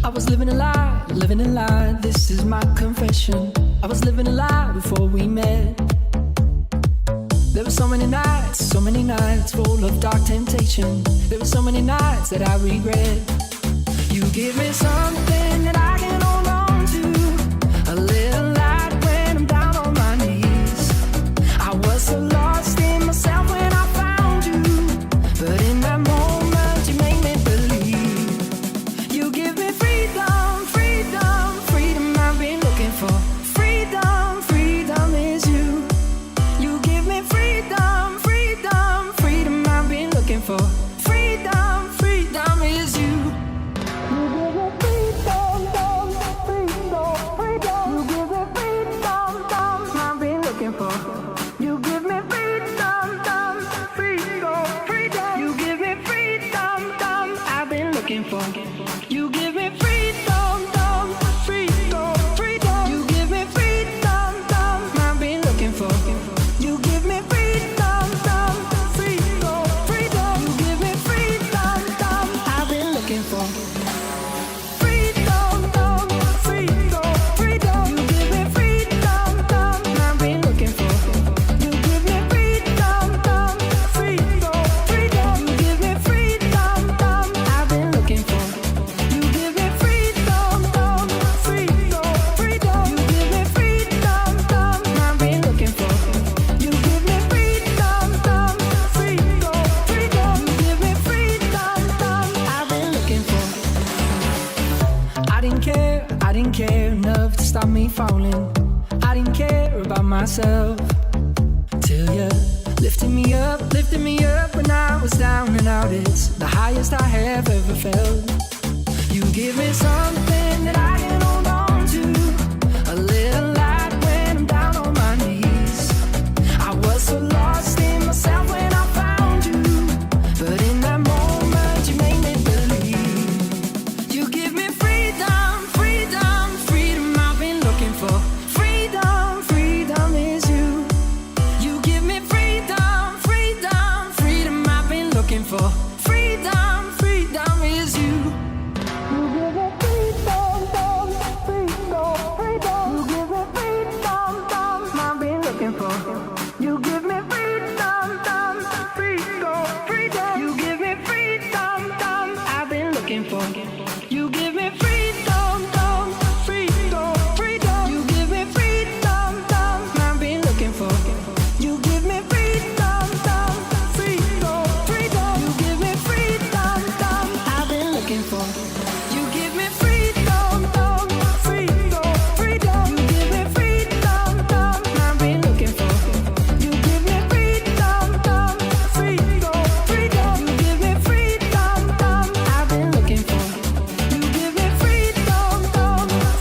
I was living a lie, this is my confession. I was living a lie before we met. There were so many nights full of dark temptation. There were so many nights that I regret. You give me something that I can hold on to, a little light when I'm down on my knees. I was so lost in myself when I found you, but in that moment you made me believe. You give me freedom, freedom, freedom I've been looking for. Freedom, freedom is you. You give me freedom, freedom, freedom I've been looking for. Freedom, freedom is you. You give me freedom, freedom, freedom. You give me freedom, I've been looking for. You give me freedom, freedom, freedom. You give me freedom, I've been looking for. Freedom, freedom, freedom. You give me freedom, I've been looking for. You give me freedom, freedom, freedom. You give me freedom, I've been looking for. You give me freedom, freedom, freedom. You give me freedom, I've been looking for. You give me freedom, freedom, freedom. You give me freedom, I've been looking for. I didn't care enough to stop me falling. I didn't care about myself till you lifted me up when I was down and out. It's the highest I have ever felt. You give me something that I can hold on to, a little light when I'm down on my knees. I was so lost in myself when I found you, but in that moment you made me believe. You give me freedom, freedom, freedom I've been looking for. Freedom, freedom is you. You give me freedom, freedom, freedom I've been looking for. Freedom, freedom is you. You give me freedom, freedom, freedom. You give me freedom, I've been looking for. You give me freedom, freedom, freedom. You give me freedom, I've been looking for. You give me freedom, freedom, freedom. You give me freedom, I've been looking for. You give me freedom, freedom, freedom. You give me freedom, I've been looking for. You give me freedom, freedom, freedom. You give me freedom, I've been looking for. You give me freedom, freedom, freedom. You give me freedom, I've been looking for. You give me freedom,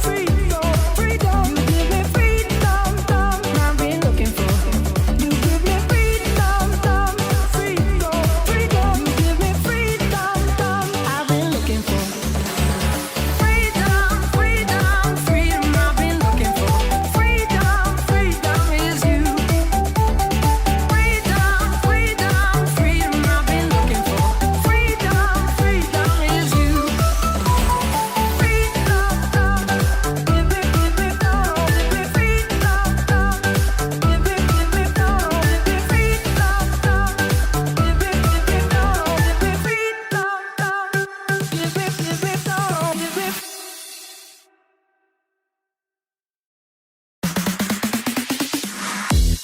freedom, freedom. You give me freedom, I've been looking for. You give me freedom, freedom, freedom. You give me freedom, I've been looking for. Freedom, freedom, freedom I've been looking for. Freedom, freedom is you. Freedom, freedom, freedom I've been looking for. Freedom, freedom is you. Freedom, give me freedom, give me freedom, give me freedom, give me freedom, give me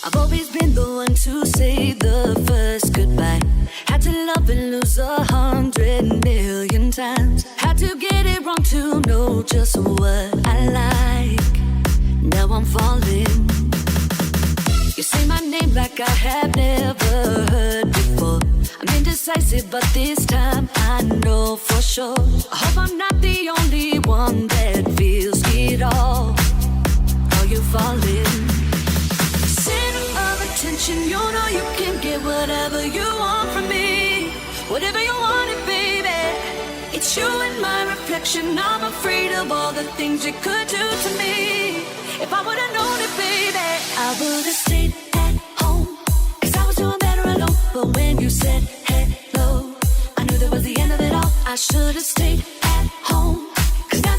I've always been the one to say the first goodbye. Had to love and lose 100 million times. Had to get it wrong to know just what I like. Now I'm falling. You say my name like I have never heard before. I'm indecisive, but this time I know for sure. I hope I'm not the only one that feels it all. Are you falling? Center of attention, you know you can get whatever you want from me. Whatever you want it, baby. It's you and my reflection. I'm afraid of all the things you could do to me. If I would've known it, baby, I would've stayed at home. 'Cause I was doing better alone. But when you said hello, I knew that was the end of it all. I should've stayed at home. 'Cause now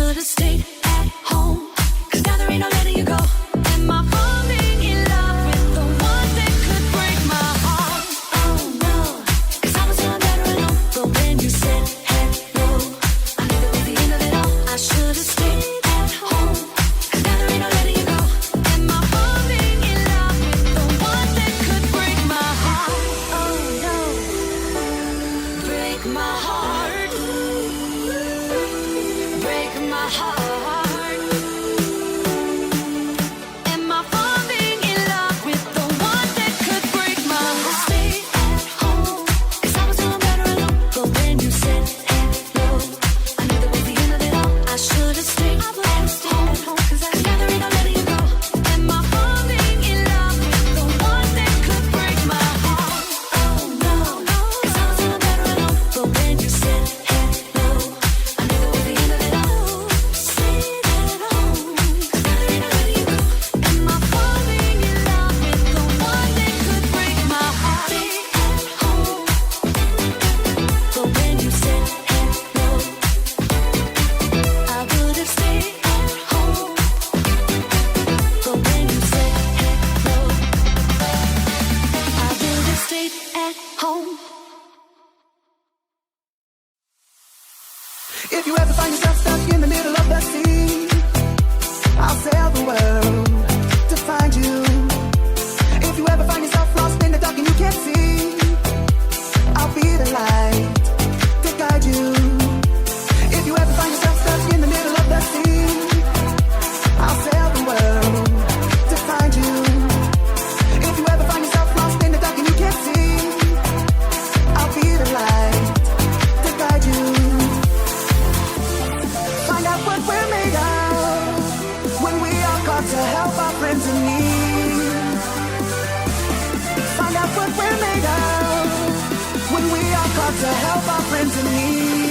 should have stayed at home, 'cause now there ain't no letting you go. Am I falling in love with the one that could break my heart? Oh no, 'cause I was feeling better alone. But when you said hello, I knew that was the end of it all. I should have stayed at home, 'cause now there ain't no letting you go. Am I falling in love with the one that could break my heart? Oh no, break my heart, break my heart. Am I falling in love with the one that could break my heart? Stay at home, 'cause I was doing better alone. But when you said hello, I knew that was the end of it all. I should have stayed at home, 'cause now there ain't no letting you go. Am I falling in love with the one that could break my heart? Oh no, 'cause I was doing better alone. But when you said hello, I knew that was the end of it all. Stay at home, 'cause now there ain't no letting you go. Am I falling in love with the one that could break my heart? Stay at home, but when you said hello, I would have stayed at home. But when you said hello, I would have stayed at home. If you ever find yourself stuck in the middle of the sea, I'll sail the world to find you. If you ever find yourself lost in the dark and you can't see, I'll be the light to guide you. If you ever find yourself stuck in the middle of the sea, I'll sail the world to find you. If you ever find yourself lost in the dark and you can't see, I'll be the light to guide you. Find out what we're made of when we are called to help our friends in need. Find out what we're made of when we are called to help our friends in need.